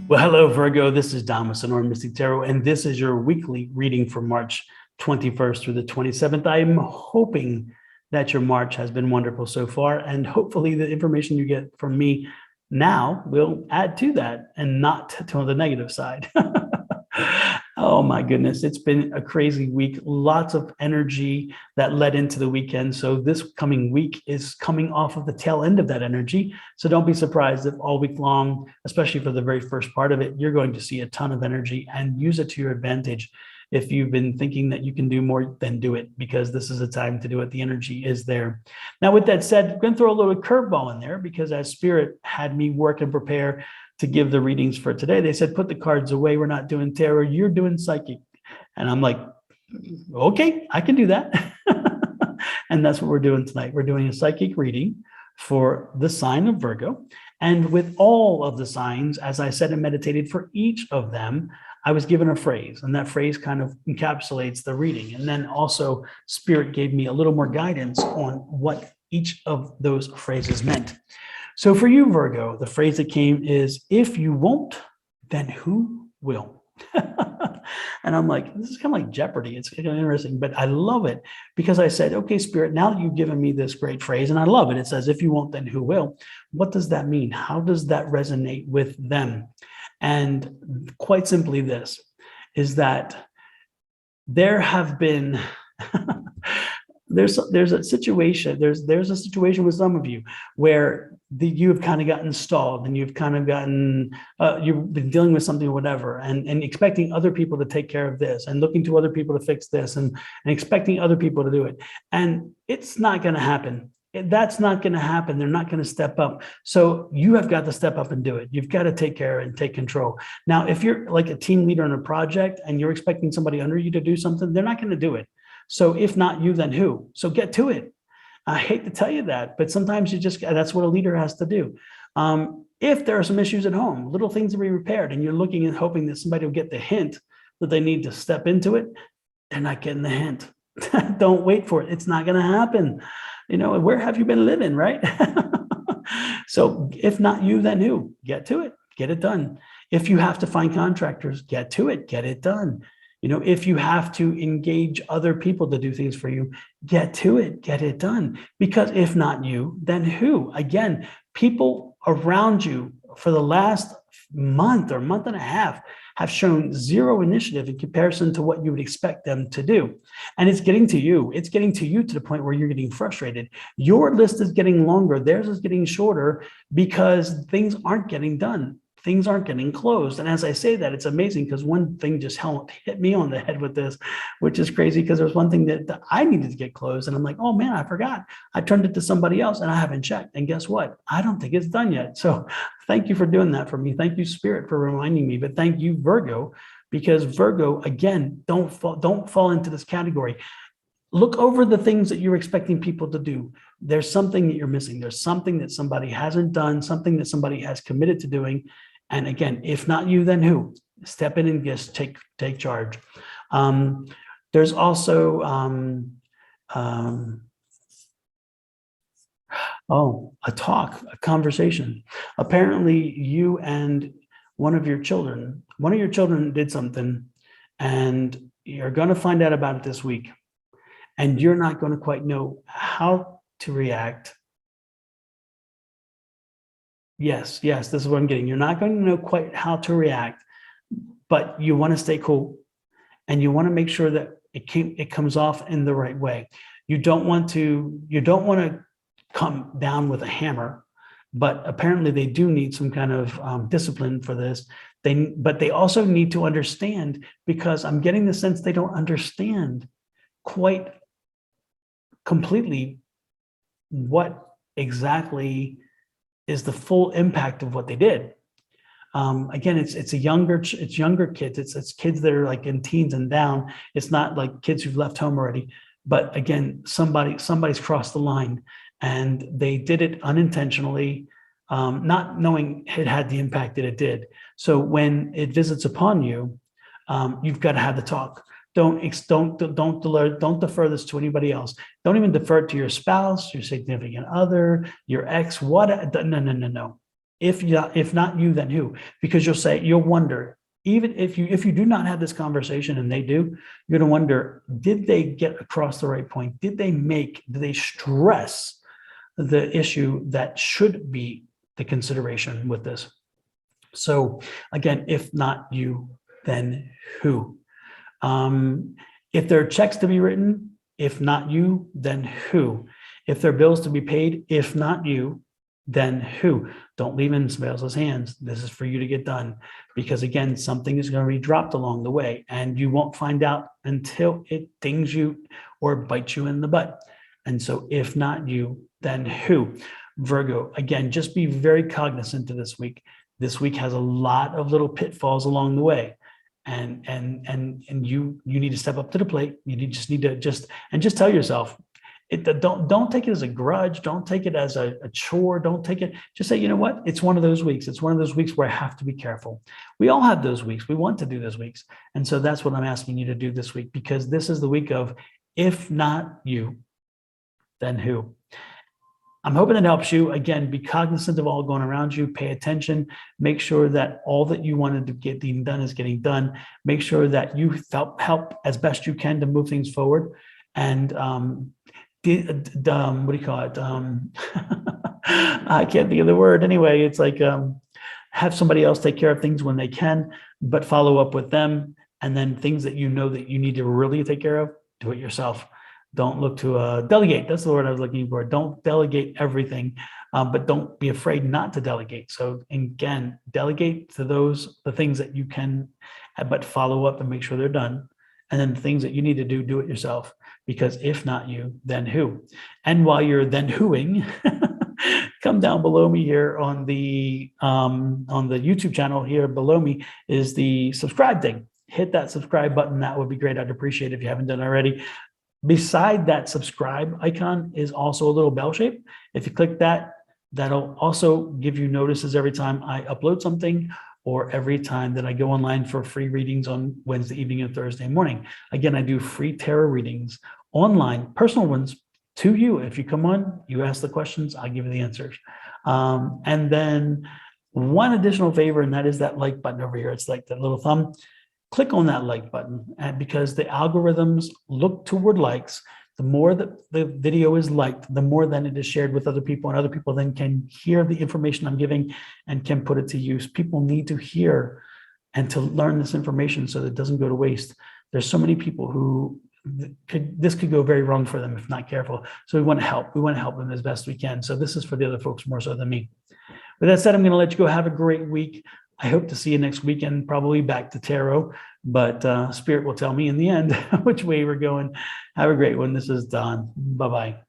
Well, hello, Virgo. This is Dom with Sonoran Mystic Tarot, and this is your weekly reading for March 21st through the 27th. I am hoping that your March has been wonderful so far, and hopefully the information you get from me now will add to that and not to the negative side. Oh my goodness, it's been a crazy week. Lots of energy that led into the weekend. So this coming week is coming off of the tail end of that energy. So don't be surprised if all week long, especially for the very first part of it, you're going to see a ton of energy and use it to your advantage. If you've been thinking that you can do more, then do it, because this is a time to do it. The energy is there. Now, with that said, I'm going to throw a little curveball in there, because as Spirit had me work and prepare to give the readings for today, they said, put the cards away. We're not doing tarot. You're doing psychic. And I'm like, okay, I can do that. And that's what we're doing tonight. We're doing a psychic reading for the sign of Virgo. And with all of the signs, as I said and meditated for each of them, I was given a phrase, and that phrase kind of encapsulates the reading. And then also Spirit gave me a little more guidance on what each of those phrases meant. So for you, Virgo, the phrase that came is, if you won't, then who will? And I'm like, this is kind of like Jeopardy. It's kind of interesting, but I love it, because I said, okay, Spirit, now that you've given me this great phrase, and I love it. It says, if you won't, then who will? What does that mean? How does that resonate with them? And quite simply, this is that there have been there's a situation with some of you where you have kind of gotten stalled, and you've kind of gotten you've been dealing with something or whatever, and expecting other people to take care of this, and looking to other people to fix this, and expecting other people to do it, and it's not going to happen. That's not going to happen. They're not going to step up. So you have got to step up and do it. You've got to take care and take control. Now, if you're like a team leader in a project and you're expecting somebody under you to do something, they're not going to do it. So if not you, then who? So get to it. I hate to tell you that, but sometimes that's what a leader has to do. If there are some issues at home, little things to be repaired, and you're looking and hoping that somebody will get the hint that they need to step into it, they're not getting the hint. Don't wait for it. It's not going to happen. You know, where have you been living, right? So if not you, then who? Get to it, get it done. If you have to find contractors, get to it, get it done. You know, if you have to engage other people to do things for you, get to it, get it done. Because if not you, then who? Again, people around you for the last month or month and a half have shown zero initiative in comparison to what you would expect them to do. And it's getting to you. It's getting to you to the point where you're getting frustrated. Your list is getting longer. Theirs is getting shorter, because things aren't getting done. Things aren't getting closed. And as I say that, it's amazing, because one thing just hit me on the head with this, which is crazy, because there's one thing that I needed to get closed. And I'm like, oh man, I forgot. I turned it to somebody else and I haven't checked. And guess what? I don't think it's done yet. So thank you for doing that for me. Thank you, Spirit, for reminding me. But thank you, Virgo, because Virgo, again, don't fall into this category. Look over the things that you're expecting people to do. There's something that you're missing. There's something that somebody hasn't done, something that somebody has committed to doing. And again, if not you, then who? Step in and just take charge. There's also a conversation. Apparently, you and one of your children did something, and you're going to find out about it this week. And you're not going to quite know how to react. Yes, this is what I'm getting. You're not going to know quite how to react, but you want to stay cool, and you want to make sure that it comes off in the right way. You don't want to come down with a hammer, but apparently they do need some kind of discipline for this. But they also need to understand, because I'm getting the sense they don't understand quite completely what exactly is the full impact of what they did. Again, it's younger kids. It's kids that are like in teens and down. It's not like kids who've left home already. But again, somebody's crossed the line, and they did it unintentionally, not knowing it had the impact that it did. So when it visits upon you, you've got to have the talk. Don't defer this to anybody else. Don't even defer it to your spouse, your significant other, your ex. No. If not you, then who? Because you'll wonder, even if you do not have this conversation and they do, you're going to wonder, did they get across the right point? Did they stress the issue that should be the consideration with this? So again, if not you, then who? If there are checks to be written, if not you, then who? If there are bills to be paid, if not you, then who? Don't leave in somebody else's hands. This is for you to get done, because again, something is going to be dropped along the way, and you won't find out until it dings you or bites you in the butt. And so if not you, then who? Virgo, again, just be very cognizant of this week. This week has a lot of little pitfalls along the way. And you need to step up to the plate. Just need to just tell yourself, don't take it as a grudge. Don't take it as a chore. Don't take it. Just say, you know what? It's one of those weeks. It's one of those weeks where I have to be careful. We all have those weeks. We want to do those weeks. And so that's what I'm asking you to do this week, because this is the week of, if not you, then who? I'm hoping it helps you. Again, be cognizant of all going around you. Pay attention. Make sure that all that you wanted to get done is getting done. Make sure that you help as best you can to move things forward. And what do you call it? I can't think of the word. Anyway, it's like have somebody else take care of things when they can, but follow up with them. And then things that you know that you need to really take care of, do it yourself. Don't look to delegate. That's the word I was looking for. Don't delegate everything, but don't be afraid not to delegate. So again, delegate to the things that you can, but follow up and make sure they're done. And then the things that you need to do it yourself, because if not you, then who? And while you're then whoing, come down below me here on the YouTube channel. Here below me is the subscribe thing. Hit that subscribe button. That would be great. I'd appreciate it if you haven't done it already. Beside that subscribe icon is also a little bell shape. If you click that, that'll also give you notices every time I upload something, or every time that I go online for free readings on Wednesday evening and Thursday morning. Again, I do free tarot readings online, personal ones to you. If you come on, you ask the questions, I'll give you the answers. And then one additional favor, and that is that like button over here. It's like that little thumb. Click on that like button, and because the algorithms look toward likes, the more that the video is liked, the more then it is shared with other people, and other people then can hear the information I'm giving and can put it to use. People need to hear and to learn this information so that it doesn't go to waste. There's so many people who this could go very wrong for them if not careful. So we want to help. We want to help them as best we can. So this is for the other folks more so than me. With that said, I'm going to let you go. Have a great week. I hope to see you next weekend, probably back to tarot, but Spirit will tell me in the end which way we're going. Have a great one. This is Don. Bye-bye.